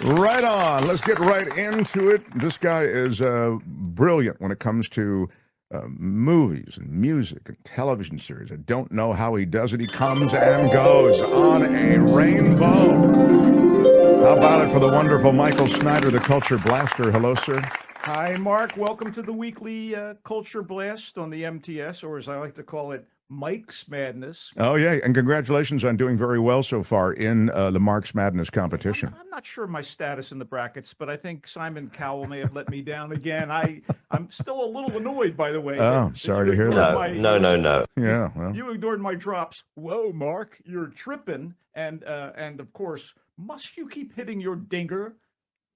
Right on. Let's get right into it. This guy is brilliant when it comes to movies and music and television series. I don't know how he does it. He comes and goes on a rainbow. How about it for the wonderful Michael Snyder, the Culture Blaster? Hello, sir. Hi, Mark. Welcome to the weekly Culture Blast on the MTS, or as I like to call it, Mike's Madness. Oh, yeah. And congratulations on doing very well so far in the Mark's Madness competition. I'm not sure of my status in the brackets, but I think Simon Cowell may have let me down again. I'm still a little annoyed, by the way. Oh, sorry to hear that. No. Yeah, well. You ignored my drops. Whoa, Mark, you're tripping. And of course, must you keep hitting your dinger?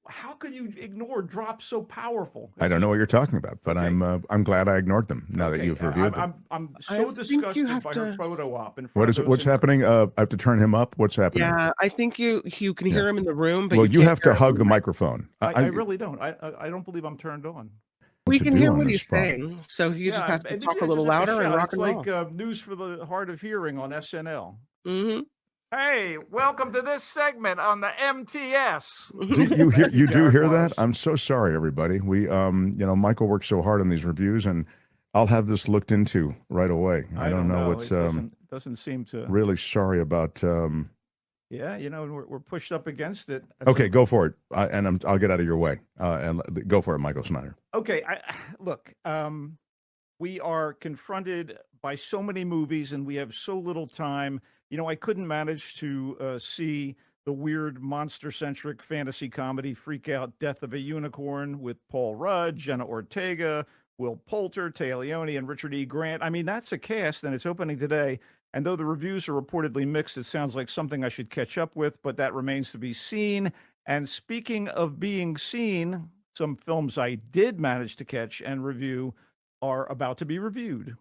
How could you ignore drops so powerful? I don't know what you're talking about, but Okay. I'm glad I ignored them now that you've reviewed them. I'm so disgusted by her photo op. In front What is of it? What's happening? I have to turn him up. What's happening? Yeah, I think you can hear him in the room, but Well, you can't have to hear him. hug the microphone. I really don't. I don't believe I'm turned on. We to can do hear on what this he's spot. saying, so he just has to maybe talk I a little just have to louder and shout. rock It's and roll. like news for the hard of hearing on SNL. Mm-hmm. Hey, welcome to this segment on the MTS. You do hear that? Morris. I'm so sorry, everybody. We, Michael works so hard on these reviews, and I'll have this looked into right away. I don't know what's It doesn't seem to. really sorry about. Yeah, we're pushed up against it. Okay, go for it, I'll get out of your way. And go for it, Michael Snyder. Okay, look. We are confronted by so many movies, and we have so little time. I couldn't manage to see the weird monster-centric fantasy comedy Freak Out Death of a Unicorn with Paul Rudd, Jenna Ortega, Will Poulter, Téa Leoni, and Richard E. Grant. I mean, that's a cast, and it's opening today. And though the reviews are reportedly mixed, it sounds like something I should catch up with, but that remains to be seen. And speaking of being seen, some films I did manage to catch and review are about to be reviewed.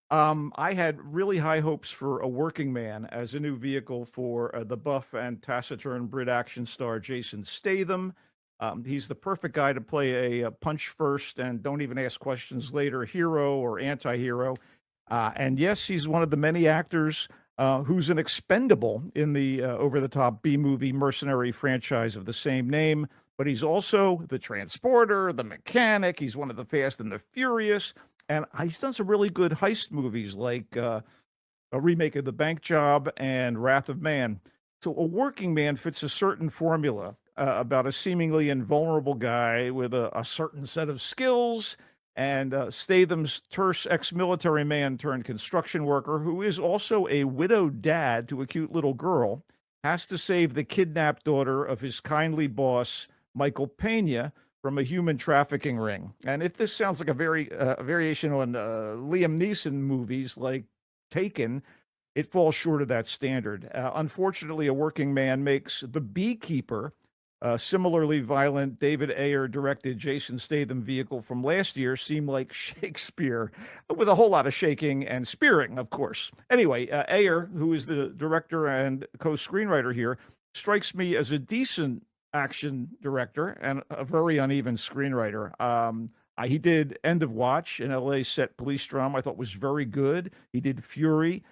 I had really high hopes for A Working Man as a new vehicle for the buff and taciturn Brit action star Jason Statham. He's the perfect guy to play a punch first and don't even ask questions later hero or anti-hero. And yes, he's one of the many actors who's an expendable in the over-the-top B-movie mercenary franchise of the same name. But he's also the transporter, the mechanic. He's one of the Fast and the Furious. And he's done some really good heist movies like a remake of The Bank Job and Wrath of Man. So A Working Man fits a certain formula about a seemingly invulnerable guy with a certain set of skills. And Statham's terse ex-military man turned construction worker, who is also a widowed dad to a cute little girl, has to save the kidnapped daughter of his kindly boss, Michael Pena, from a human trafficking ring. And if this sounds like a variation on Liam Neeson movies like Taken, it falls short of that standard. Unfortunately, A Working Man makes The Beekeeper, similarly violent David Ayer directed Jason Statham vehicle from last year, seem like Shakespeare, with a whole lot of shaking and spearing, of course. Anyway, Ayer, who is the director and co-screenwriter here, strikes me as a decent action director and a very uneven screenwriter. He did End of Watch, an LA set police drama I thought was very good. He did Fury,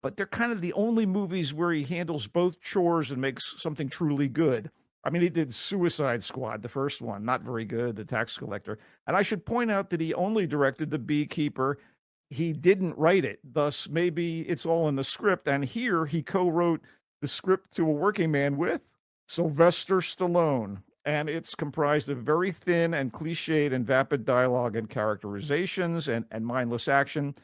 but they're kind of the only movies where he handles both chores and makes something truly good. I mean, he did Suicide Squad, the first one, not very good, The Tax Collector. And I should point out that he only directed The Beekeeper. He didn't write it, thus maybe it's all in the script. And here he co-wrote the script to A Working Man with Sylvester Stallone, and it's comprised of very thin and cliched and vapid dialogue and characterizations and mindless action.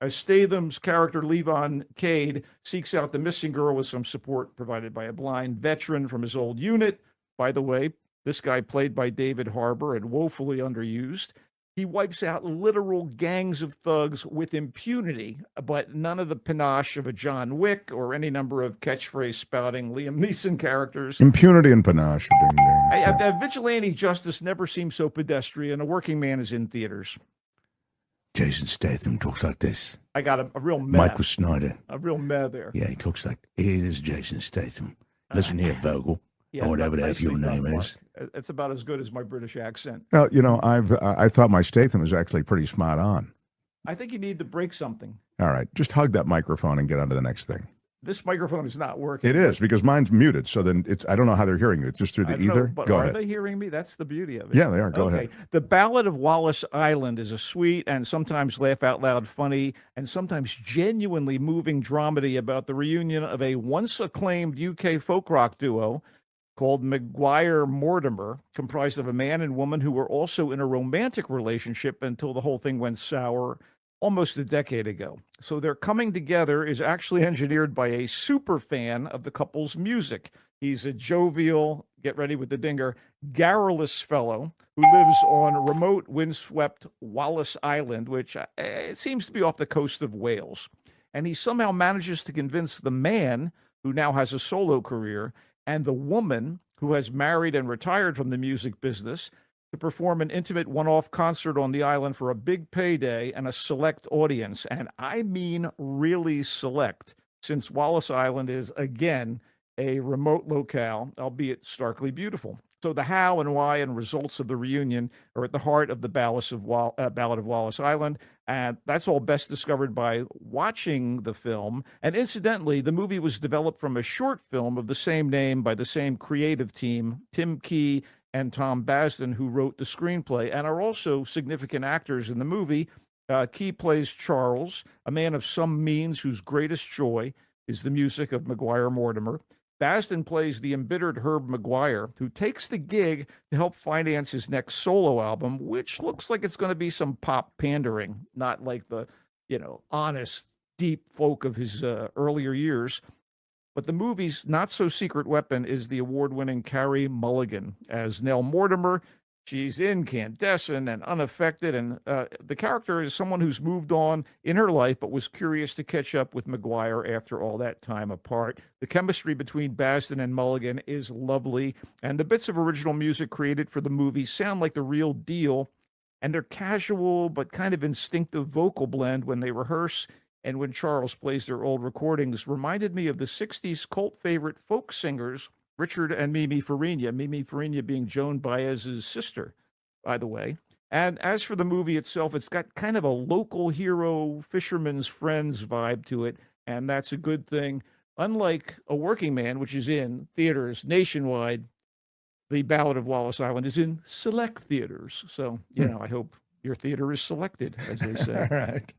As Statham's character Levon Cade seeks out the missing girl with some support provided by a blind veteran from his old unit. By the way, this guy played by David Harbour and woefully underused. He wipes out literal gangs of thugs with impunity, but none of the panache of a John Wick or any number of catchphrase spouting Liam Neeson characters. Impunity and panache. Ding, ding. Vigilante justice never seems so pedestrian. A Working Man is in theaters. Jason Statham talks like this. I got a real meh. Michael Snyder. A real meh there. Yeah, he talks like, hey, this is Jason Statham. Listen here, Vogel. Yeah, or whatever the F your nicely name done, is. Mark. It's about as good as my British accent. Well, I thought my Statham was actually pretty spot on. I think you need to break something. All right, just hug that microphone and get on to the next thing. This microphone is not working. It is because mine's muted. So then I don't know how they're hearing you. It's just through the I don't know, ether. but Go are ahead. they hearing me? That's the beauty of it. Yeah, they are. Go Okay. ahead. The Ballad of Wallace Island is a sweet and sometimes laugh out loud funny and sometimes genuinely moving dramedy about the reunion of a once acclaimed UK folk rock duo called Maguire Mortimer, comprised of a man and woman who were also in a romantic relationship until the whole thing went sour almost a decade ago. So their coming together is actually engineered by a super fan of the couple's music. He's a jovial, get ready with the dinger, garrulous fellow who lives on remote, windswept Wallace Island, which it seems to be off the coast of Wales. And he somehow manages to convince the man, who now has a solo career, and the woman, who has married and retired from the music business, to perform an intimate one-off concert on the island for a big payday and a select audience. And I mean really select, since Wallace Island is, again, a remote locale, albeit starkly beautiful. So the how and why and results of the reunion are at the heart of the Ballad of Wallace Island. And that's all best discovered by watching the film. And incidentally, the movie was developed from a short film of the same name by the same creative team, Tim Key and Tom Basden, who wrote the screenplay and are also significant actors in the movie. Key plays Charles, a man of some means whose greatest joy is the music of Maguire Mortimer. Basden plays the embittered Herb Maguire, who takes the gig to help finance his next solo album, which looks like it's going to be some pop pandering, not like the, honest, deep folk of his earlier years. But the movie's not-so-secret weapon is the award-winning Carey Mulligan as Nell Mortimer. She's incandescent and unaffected, and the character is someone who's moved on in her life but was curious to catch up with Maguire after all that time apart. The chemistry between Basden and Mulligan is lovely, and the bits of original music created for the movie sound like the real deal, and they're casual but kind of instinctive vocal blend when they rehearse and when Charles plays their old recordings reminded me of the 60s cult favorite folk singers, Richard and Mimi Farina. Mimi Farina being Joan Baez's sister, by the way. And as for the movie itself, it's got kind of a local hero, fisherman's friends vibe to it, and that's a good thing. Unlike A Working Man, which is in theaters nationwide, the Ballad of Wallace Island is in select theaters. So, I hope your theater is selected, as they say. All right.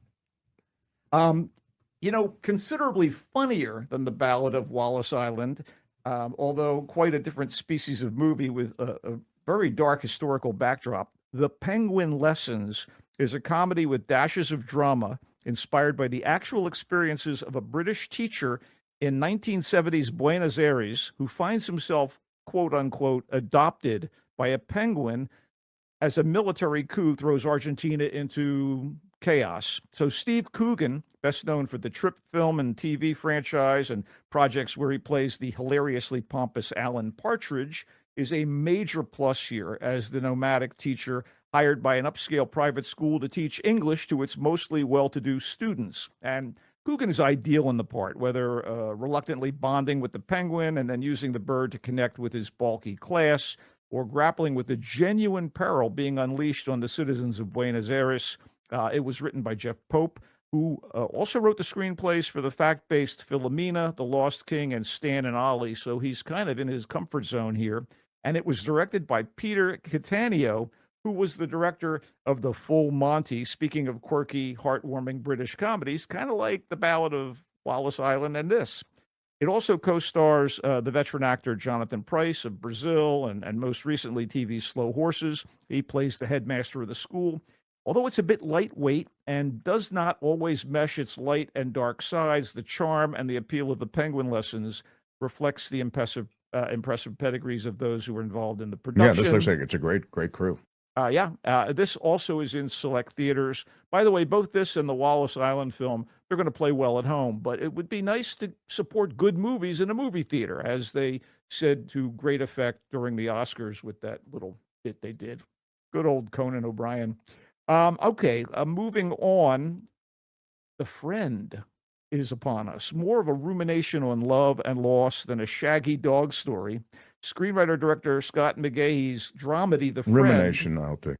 Considerably funnier than the Ballad of Wallace Island, although quite a different species of movie with a very dark historical backdrop. The Penguin Lessons is a comedy with dashes of drama inspired by the actual experiences of a British teacher in 1970s Buenos Aires who finds himself, quote unquote, adopted by a penguin as a military coup throws Argentina into chaos. So Steve Coogan, best known for the Trip film and TV franchise and projects where he plays the hilariously pompous Alan Partridge, is a major plus here as the nomadic teacher hired by an upscale private school to teach English to its mostly well-to-do students. And Coogan is ideal in the part, whether reluctantly bonding with the penguin and then using the bird to connect with his bulky class, or grappling with the genuine peril being unleashed on the citizens of Buenos Aires. It was written by Jeff Pope, who also wrote the screenplays for the fact-based Philomena, The Lost King, and Stan and Ollie, so he's kind of in his comfort zone here. And it was directed by Peter Cattaneo, who was the director of The Full Monty, speaking of quirky, heartwarming British comedies, kind of like The Ballad of Wallace Island and this. It also co-stars the veteran actor Jonathan Pryce of Brazil and most recently TV's Slow Horses. He plays the headmaster of the school. Although it's a bit lightweight and does not always mesh its light and dark sides, the charm and the appeal of the Penguin Lessons reflects the impressive pedigrees of those who were involved in the production. Yeah, this looks like it's a great crew. This also is in select theaters. By the way, both this and the Wallace Island film, they're going to play well at home, but it would be nice to support good movies in a movie theater, as they said to great effect during the Oscars with that little bit they did. Good old Conan O'Brien. Moving on. The Friend is upon us. More of a rumination on love and loss than a shaggy dog story. Screenwriter-director Scott McGahee's dramedy, The Friend. Rumination, I'll take.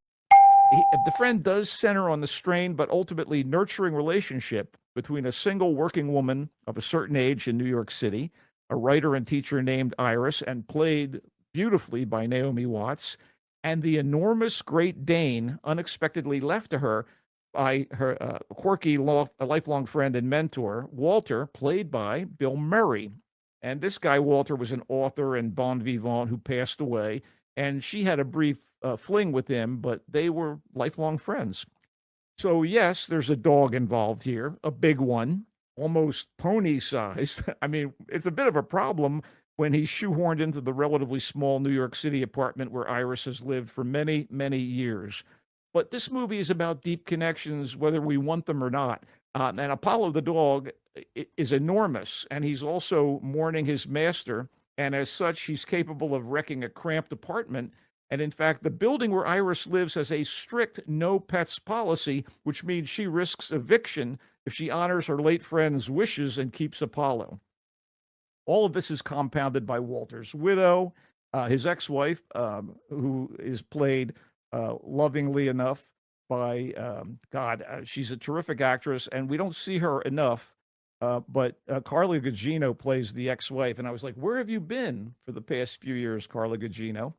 The Friend does center on the strained but ultimately nurturing relationship between a single working woman of a certain age in New York City, a writer and teacher named Iris, and played beautifully by Naomi Watts, and the enormous Great Dane unexpectedly left to her by her quirky, lifelong friend and mentor, Walter, played by Bill Murray. And this guy, Walter, was an author and bon vivant who passed away, and she had a brief fling with him, but they were lifelong friends. So, yes, there's a dog involved here, a big one, almost pony-sized. I mean, it's a bit of a problem when he's shoehorned into the relatively small New York City apartment where Iris has lived for many, many years. But this movie is about deep connections, whether we want them or not. And Apollo the dog is enormous, and he's also mourning his master. And as such, he's capable of wrecking a cramped apartment. And in fact, the building where Iris lives has a strict no pets policy, which means she risks eviction if she honors her late friend's wishes and keeps Apollo. All of this is compounded by Walter's widow, his ex-wife, who is played lovingly enough by, she's a terrific actress, and we don't see her enough. But Carla Gugino plays the ex-wife, and I was like, where have you been for the past few years, Carla Gugino?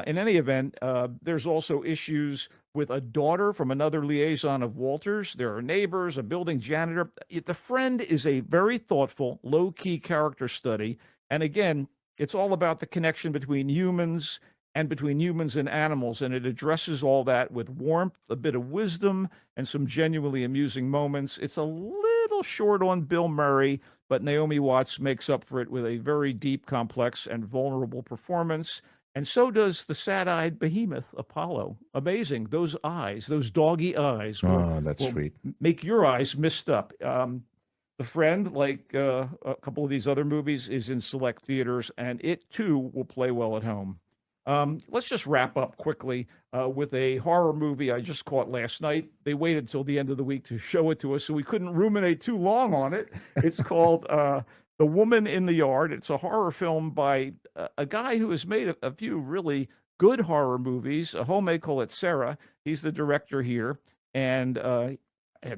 In any event, there's also issues with a daughter from another liaison of Walter's. There are neighbors, a building janitor. The Friend is a very thoughtful, low-key character study. And again, it's all about the connection between humans and animals. And it addresses all that with warmth, a bit of wisdom, and some genuinely amusing moments. It's a little short on Bill Murray, but Naomi Watts makes up for it with a very deep, complex, and vulnerable performance. And so does the sad-eyed behemoth, Apollo. Amazing. Those eyes, those doggy eyes. That's sweet. Make your eyes mist up. The Friend, like a couple of these other movies, is in select theaters, and it, too, will play well at home. Let's just wrap up quickly with a horror movie I just caught last night. They waited till the end of the week to show it to us, so we couldn't ruminate too long on it. It's called The Woman in the Yard. It's a horror film by a guy who has made a few really good horror movies. Homé Collet-Serra, he's the director here, and he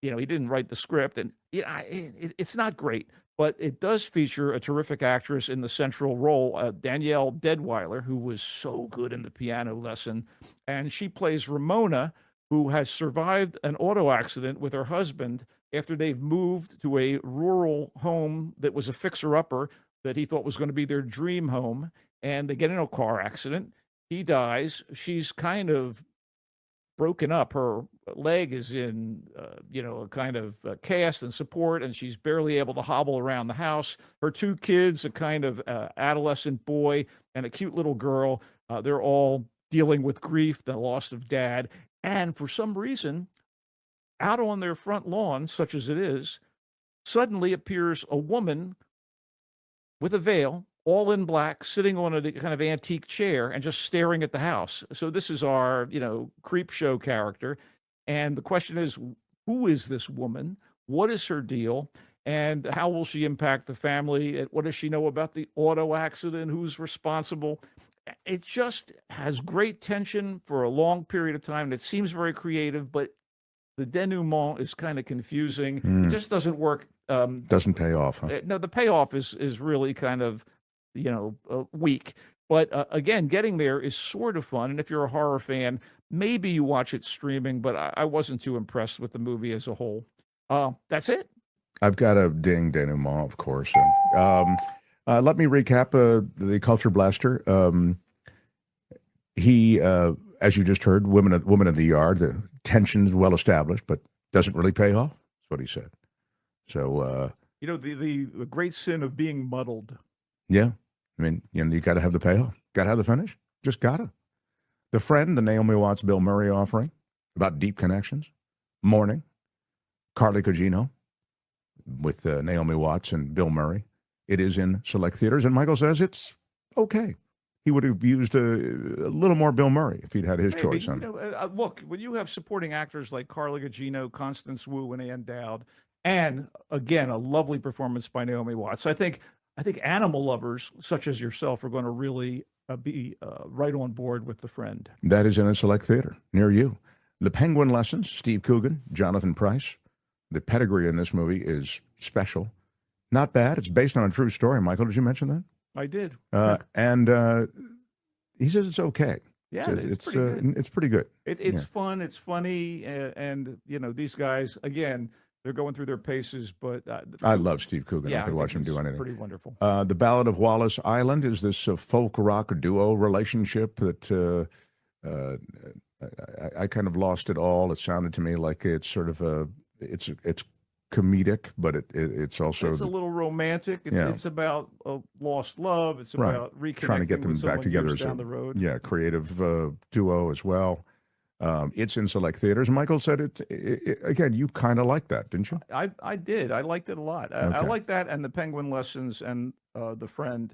didn't write the script, and it's not great, but it does feature a terrific actress in the central role, Danielle Deadweiler, who was so good in The Piano Lesson, and she plays Ramona, who has survived an auto accident with her husband after they've moved to a rural home that was a fixer-upper that he thought was going to be their dream home, and they get in a car accident. He dies. She's kind of broken up. Her leg is in, a kind of cast and support, and she's barely able to hobble around the house. Her two kids, a kind of adolescent boy and a cute little girl, they're all dealing with grief, the loss of dad, and for some reason, out on their front lawn, such as it is, suddenly appears a woman with a veil, all in black, sitting on a kind of antique chair and just staring at the house. So this is our, creep show character. And the question is, who is this woman? What is her deal? And how will she impact the family? What does she know about the auto accident? Who's responsible? It just has great tension for a long period of time. And it seems very creative, but the denouement is kind of confusing. It just doesn't work. Doesn't pay off, huh? No, the payoff is really kind of, weak. But again, getting there is sort of fun. And if you're a horror fan, maybe you watch it streaming, but I wasn't too impressed with the movie as a whole. That's it. I've got a ding denouement, of course. Let me recap the Culture Blaster. He, as you just heard, woman in the yard, the tension's well established, but doesn't really pay off. That's what he said. So, the great sin of being muddled. Yeah. I mean, you got to have the payoff. Got to have the finish. Just got to. The Friend, the Naomi Watts, Bill Murray offering about deep connections. Morning. Carla Gugino with Naomi Watts and Bill Murray. It is in select theaters, and Michael says it's okay. He would have used a little more Bill Murray if he'd had his choice on it. Look, when you have supporting actors like Carla Gugino, Constance Wu, and Ann Dowd, and again, a lovely performance by Naomi Watts, I think animal lovers such as yourself are going to really be right on board with The Friend. That is in a select theater near you. The Penguin Lessons, Steve Coogan, Jonathan Pryce, The pedigree in this movie is special. Not bad. It's based on a true story. Michael, did you mention that? I did. And he says it's okay. Yeah, it's pretty good. It's pretty good. It's fun. It's funny, and these guys again. They're going through their paces, but I love Steve Coogan. Yeah, I could watch him do anything. Pretty wonderful. The Ballad of Wallace Island is this folk rock duo relationship that I kind of lost it all. It sounded to me like it's sort of it's comedic, but it's also a little romantic. It's about a lost love. It's about reconnecting, trying to get them with back together years down the road. Yeah, creative duo as well. It's in select theaters. Michael said it again. You kind of like that, didn't you? I did. I liked it a lot. I like that and the Penguin Lessons and The Friend.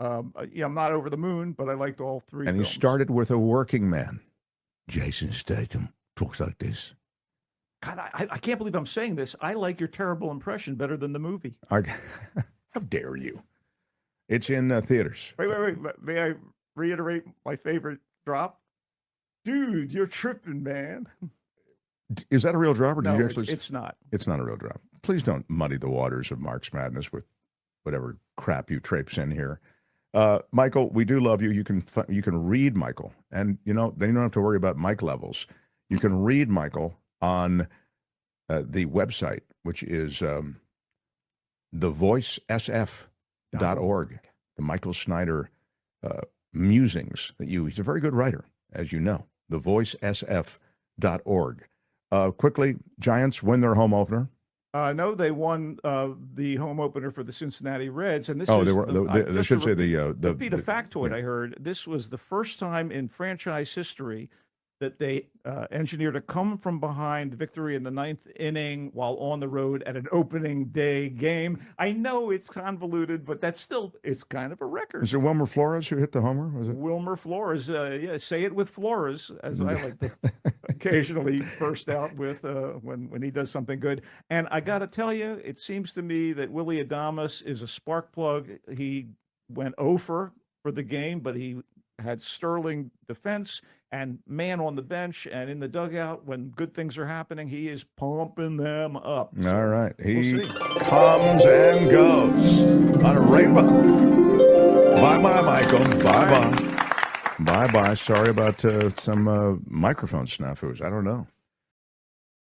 I'm not over the moon, but I liked all three. And films. He started with a working man. Jason Statham talks like this. God, I can't believe I'm saying this. I like your terrible impression better than the movie. How dare you? It's in theaters. Wait. May I reiterate my favorite drop? Dude, you're tripping, man. Is that a real drop, or no, did you actually? It's not. It's not a real drop. Please don't muddy the waters of Mark's Madness with whatever crap you traipse in here. Michael, we do love you. You can read Michael, and then you don't have to worry about mic levels. You can read Michael on the website, which is thevoicesf.org. The Michael Snyder musings that he's a very good writer, as you know. Thevoicesf.org. Quickly, Giants win their home opener. No, they won the home opener for the Cincinnati Reds, and this they should say the repeat a factoid. I heard this was the first time in franchise history that they engineered a come from behind victory in the 9th inning while on the road at an opening day game. I know it's convoluted, but it's kind of a record. Is it Wilmer Flores who hit the homer? Was it Wilmer Flores? Say it with Flores, as I like to occasionally burst out with when he does something good. And I got to tell you, it seems to me that Willie Adames is a spark plug. He went 0 for the game, but he had sterling defense and man on the bench and in the dugout when good things are happening. He is pumping them up. So all right. He comes and goes on a rainbow. Bye-bye, Michael. Bye-bye. Bye-bye. Sorry about some microphone snafus. I don't know.